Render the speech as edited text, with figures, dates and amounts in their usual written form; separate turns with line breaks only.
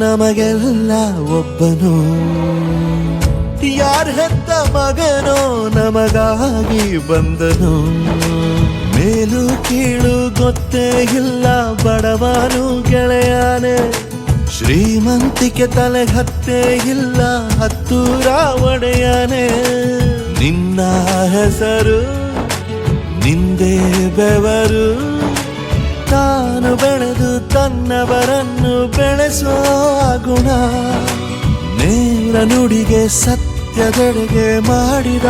ನಮಗೆಲ್ಲ ಒಬ್ಬನು, ಯಾರ ಹೆತ್ತ ಮಗನೋ ನಮಗಾಗಿ ಬಂದನು. ಮೇಲು ಕೀಳು ಗೊತ್ತೇ ಇಲ್ಲ ಬಡವನು ಗೆಳೆಯಾನೆ, ಶ್ರೀಮಂತಿಕೆ ತಲೆ ಹತ್ತೇ ಇಲ್ಲ ಹತ್ತೂರ ಒಡೆಯಾನೆ. ನಿನ್ನ ಹೆಸರು ನಿಂದೇ ಬೆವರು, ತಾನು ಬೆಳೆದು ತನ್ನವರನ್ನು ಬೆಳೆಸೋ ಗುಣ. ನೇರ ನುಡಿಗೆ ಸತ್ಯದೆಡೆಗೆ ಮಾಡಿದ